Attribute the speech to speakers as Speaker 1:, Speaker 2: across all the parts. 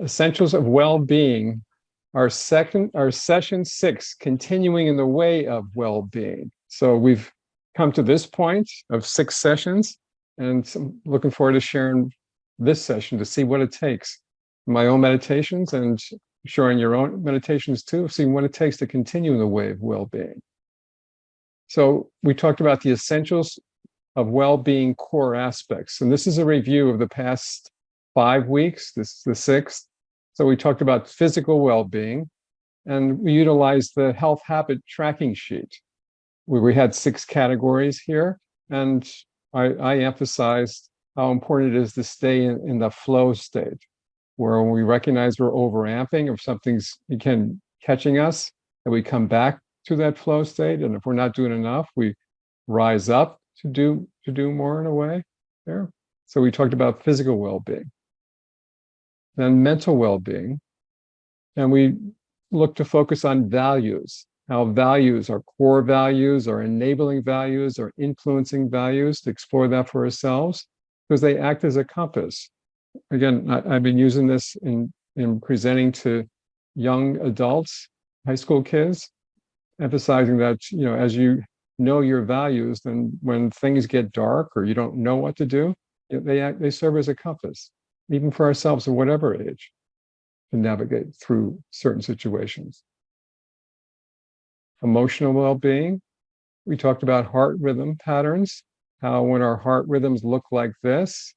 Speaker 1: Essentials of Well-Being, our session 6, continuing in the way of well-being. So we've come to this point of 6 sessions, and I'm looking forward to sharing this session to see what it takes. My own meditations and sharing your own meditations too, seeing what it takes to continue in the way of well-being. So we talked about the essentials of well-being core aspects, and this is a review of the past 5 weeks. This is the 6th. So we talked about physical well-being, and we utilized the health habit tracking sheet, where we had 6 categories here, and I emphasized how important it is to stay in the flow state, where when we recognize we're overamping, if something's catching us, and we come back to that flow state, and if we're not doing enough, we rise up to do more in a way there. So we talked about physical well-being. Then mental well-being, and we look to focus on values, how values, our core values, our enabling values, our influencing values, to explore that for ourselves, because they act as a compass. Again, I've been using this in presenting to young adults, high school kids, emphasizing that, as you know your values, then when things get dark or you don't know what to do, they serve as a compass, even for ourselves at whatever age, to navigate through certain situations. Emotional well-being, we talked about heart rhythm patterns, how when our heart rhythms look like this,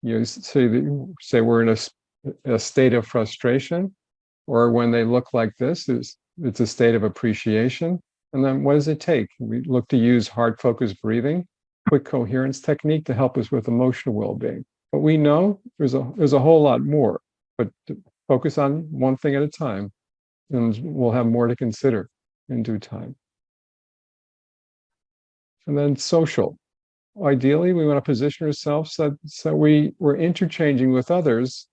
Speaker 1: say we're in a state of frustration, or when they look like this, it's a state of appreciation. And then what does it take? We look to use heart-focused breathing, quick coherence technique to help us with emotional well-being. But we know there's a whole lot more, but focus on one thing at a time, and we'll have more to consider in due time. And then social. Ideally, we want to position ourselves so we're interchanging with others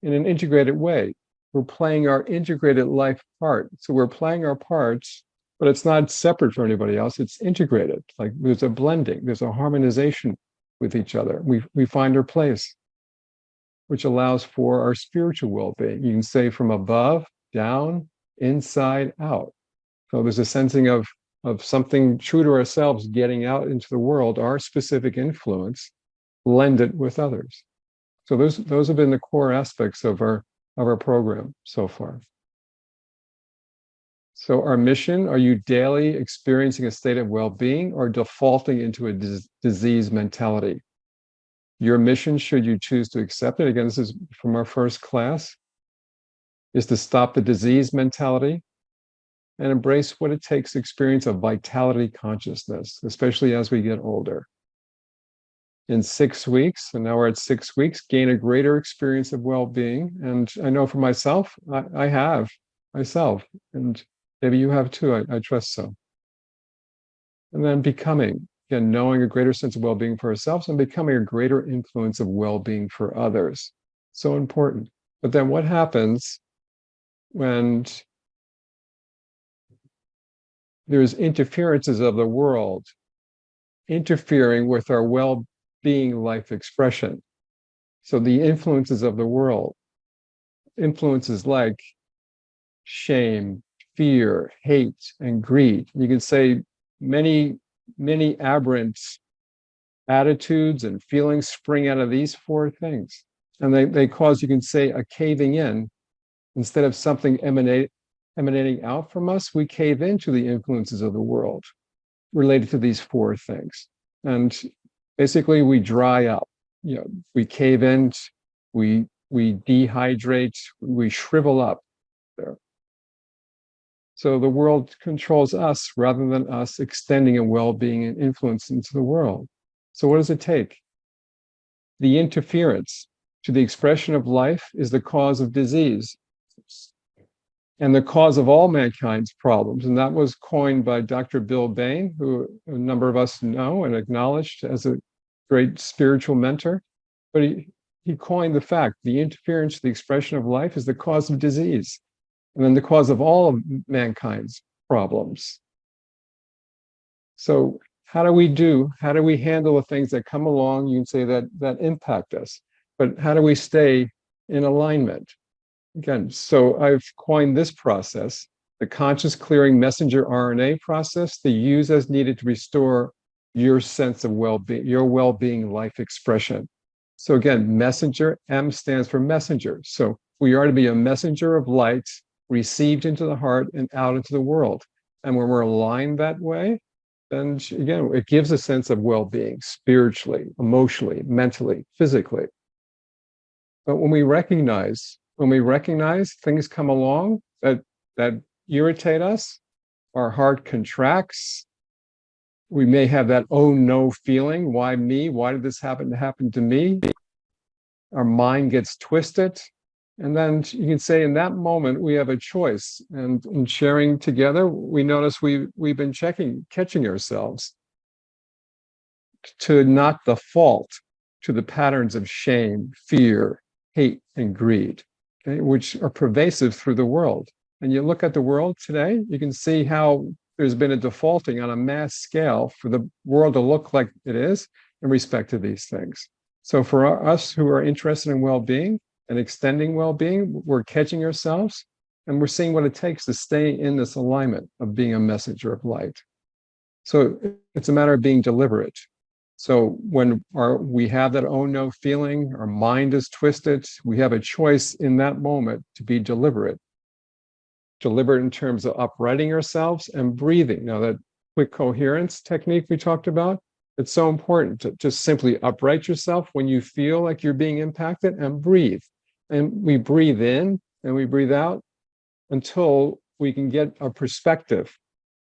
Speaker 1: in an integrated way. We're playing our integrated life part. So we're playing our parts, but it's not separate from anybody else. It's integrated. Like there's a blending, there's a harmonization with each other. We find our place, which allows for our spiritual well-being. You can say from above, down, inside, out. So there's a sensing of something true to ourselves getting out into the world, our specific influence, blended with others. So those have been the core aspects of our program so far. So our mission, are you daily experiencing a state of well-being or defaulting into a disease mentality? Your mission, should you choose to accept it, again, this is from our first class, is to stop the disease mentality and embrace what it takes to experience a vitality consciousness, especially as we get older. In 6 weeks, and now we're at 6 weeks, gain a greater experience of well-being. And I know for myself, I have myself, and maybe you have too, I trust so. And then becoming, again, knowing a greater sense of well-being for ourselves and becoming a greater influence of well-being for others. So important. But then what happens when there's interferences of the world interfering with our well-being life expression? So the influences of the world, influences like shame, fear, hate, and greed. You can say many aberrant attitudes and feelings spring out of these 4 things. And they cause, you can say, a caving in. Instead of something emanating out from us, we cave into the influences of the world related to these 4 things. And basically we dry up, we cave in, we dehydrate, we shrivel up there. So the world controls us rather than us extending a well-being and influence into the world. So what does it take? The interference to the expression of life is the cause of disease and the cause of all mankind's problems. And that was coined by Dr. Bill Bain, who a number of us know and acknowledged as a great spiritual mentor. But he coined the fact, the interference to the expression of life is the cause of disease, and then the cause of all of mankind's problems. So how do we handle the things that come along, you can say, that impact us? But how do we stay in alignment? Again, so I've coined this process, the conscious clearing messenger RNA process, to use as needed to restore your sense of well-being, your well-being life expression. So again, messenger, M stands for messenger. So we are to be a messenger of light received into the heart and out into the world. And when we're aligned that way, then again, it gives a sense of well-being spiritually, emotionally, mentally, physically. But when we recognize things come along that irritate us, our heart contracts. We may have that oh no feeling. Why me? Why did this happen to me? Our mind gets twisted. And then you can say in that moment, we have a choice. And in sharing together, we notice we've been catching ourselves to not default to the patterns of shame, fear, hate, and greed, okay, which are pervasive through the world. And you look at the world today, you can see how there's been a defaulting on a mass scale for the world to look like it is in respect to these things. So for us who are interested in well-being and extending well-being, we're catching ourselves and we're seeing what it takes to stay in this alignment of being a messenger of light. So it's a matter of being deliberate. So when we have that oh no feeling, our mind is twisted, we have a choice in that moment to be deliberate. Deliberate in terms of uprighting ourselves and breathing. Now that quick coherence technique we talked about, it's so important to just simply upright yourself when you feel like you're being impacted and breathe. And we breathe in and we breathe out until we can get a perspective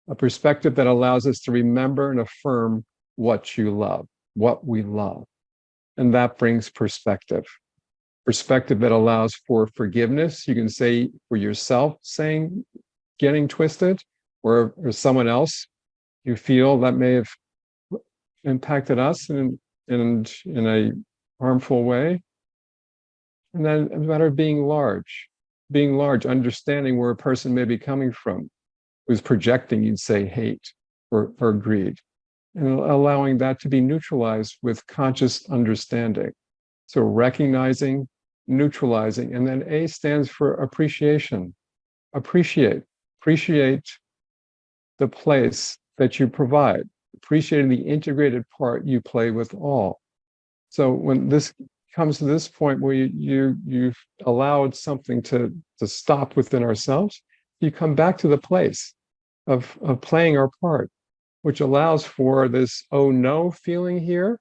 Speaker 1: that allows us to remember and affirm what you love, what we love. And that brings perspective that allows for forgiveness. You can say for yourself, saying, getting twisted, or someone else you feel that may have impacted us in a harmful way. And then a matter of being large, understanding where a person may be coming from, who's projecting, you'd say, hate or greed, and allowing that to be neutralized with conscious understanding. So recognizing, neutralizing, and then A stands for appreciation. Appreciate the place that you provide, appreciating the integrated part you play with all. So when this comes to this point where you've allowed something to stop within ourselves, you come back to the place of playing our part, which allows for this oh no feeling here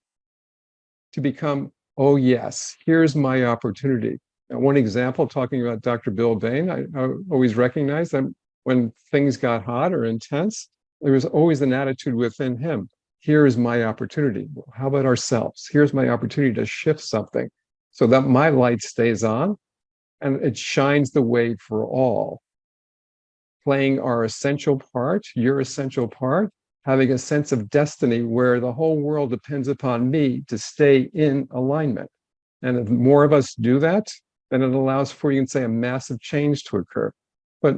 Speaker 1: to become oh yes, here's my opportunity. Now, one example, talking about Dr. Bill Bain, I always recognize that when things got hot or intense, there was always an attitude within him. Here is my opportunity. How about ourselves? Here's my opportunity to shift something so that my light stays on and it shines the way for all. Playing our essential part, your essential part, having a sense of destiny where the whole world depends upon me to stay in alignment. And if more of us do that, then it allows for, you can say, a massive change to occur. But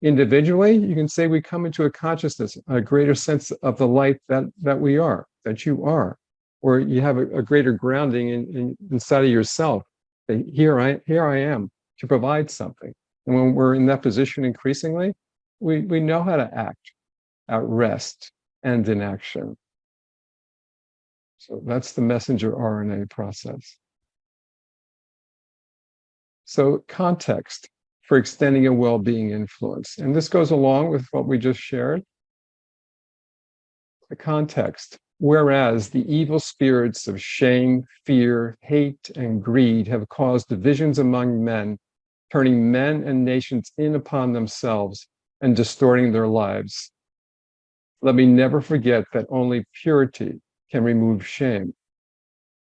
Speaker 1: individually, you can say we come into a consciousness, a greater sense of the light that we are, that you are, or you have a greater grounding inside of yourself. That here I am to provide something. And when we're in that position increasingly, we know how to act at rest and in action. So that's the messenger RNA process. So context for extending a well-being influence. And this goes along with what we just shared. The context. Whereas the evil spirits of shame, fear, hate, and greed have caused divisions among men, turning men and nations in upon themselves and distorting their lives. Let me never forget that only purity can remove shame.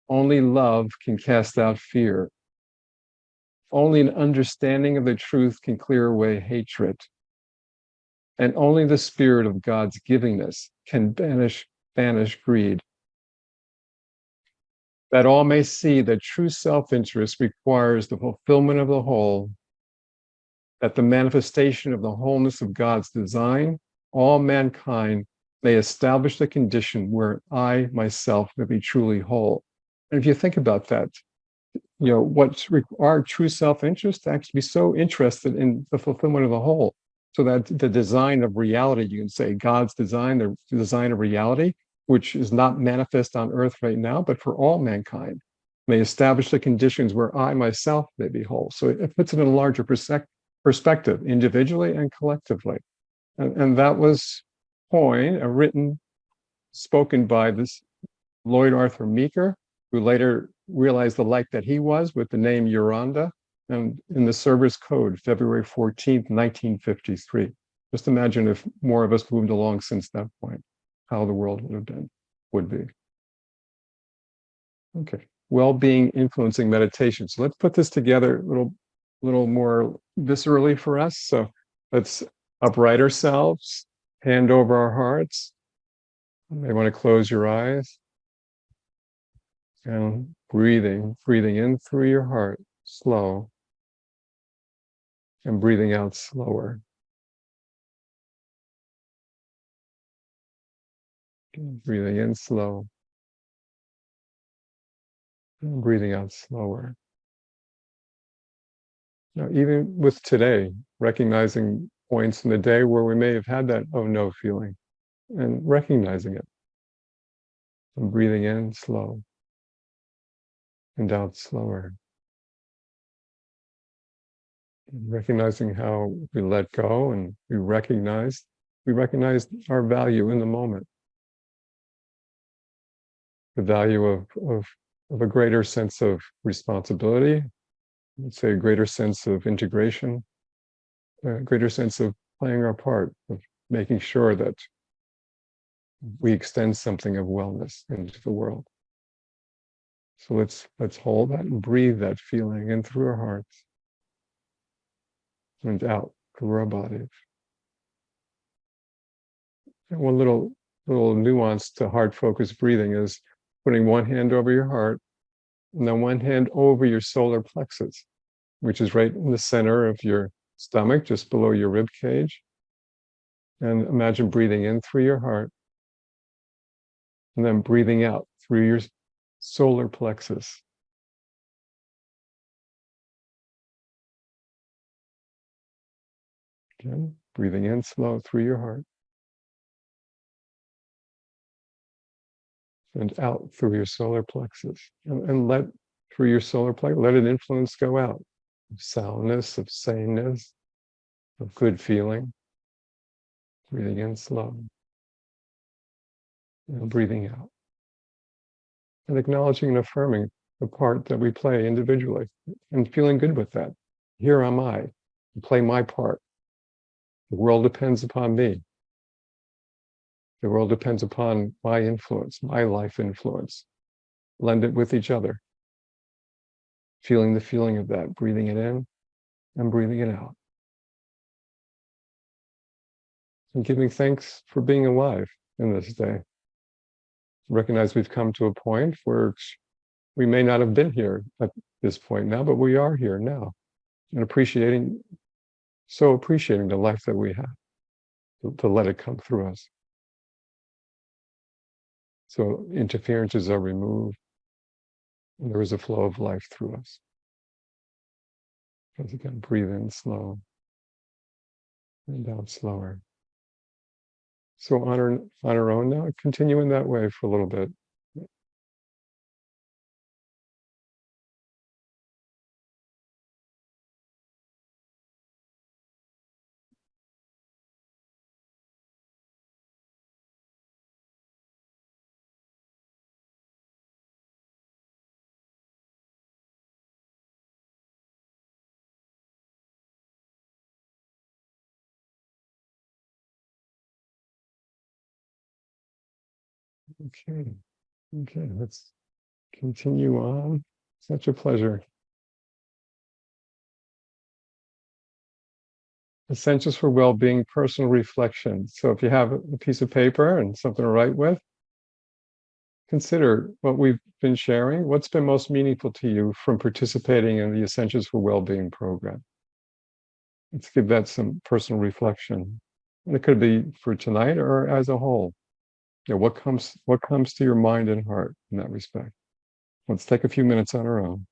Speaker 1: Only love can cast out fear. Only an understanding of the truth can clear away hatred. And only the spirit of God's givingness can banish greed. That all may see that true self-interest requires the fulfillment of the whole, that the manifestation of the wholeness of God's design, all mankind may establish the condition where I myself may be truly whole. And if you think about that, what's our true self-interest, to actually be so interested in the fulfillment of the whole, so that the design of reality, you can say God's design, the design of reality, which is not manifest on earth right now, but for all mankind, may establish the conditions where I myself may be whole. So it puts it in a larger perspective, individually and collectively. And that was coined, written, spoken by this Lloyd Arthur Meeker, who later realized the light that he was with the name Yoranda, and in the Server's Code, February 14th, 1953. Just imagine if more of us moved along since that point, how the world would be. Okay, well-being influencing meditation. So let's put this together a little more viscerally for us. So let's upright ourselves, hand over our hearts. You may want to close your eyes. And breathing in through your heart, slow, and breathing out slower. Breathing in slow, and breathing out slower. Now, even with today, recognizing points in the day where we may have had that oh no feeling, and recognizing it. And breathing in slow, and out slower. And recognizing how we let go and we recognize our value in the moment. The value of a greater sense of responsibility, let's say a greater sense of integration, a greater sense of playing our part, of making sure that we extend something of wellness into the world. So let's hold that and breathe that feeling in through our hearts and out through our bodies. And one little nuance to heart-focused breathing is putting one hand over your heart and then one hand over your solar plexus, which is right in the center of your stomach, just below your rib cage. And imagine breathing in through your heart and then breathing out through your solar plexus. Again, breathing in slow through your heart and out through your solar plexus. And let through your solar plexus, let an influence go out of soundness, of saneness, of good feeling. Breathing in slow and breathing out. And acknowledging and affirming the part that we play individually and feeling good with that. Here am I, play my part. The world depends upon me. The world depends upon my influence, my life influence. Blend it with each other. Feeling the feeling of that, breathing it in and breathing it out. And giving thanks for being alive in this day. Recognize we've come to a point where we may not have been here at this point now, but we are here now. And appreciating the life that we have, to let it come through us. So interferences are removed, and there is a flow of life through us. Once again, breathe in slow, and out slower. So on our own now, continue in that way for a little bit. Okay, let's continue on. Such a pleasure. Essentials for Well-Being, Personal Reflection. So if you have a piece of paper and something to write with, consider what we've been sharing. What's been most meaningful to you from participating in the Essentials for Well-Being program? Let's give that some personal reflection. And it could be for tonight or as a whole. What comes to your mind and heart in that respect? Let's take a few minutes on our own.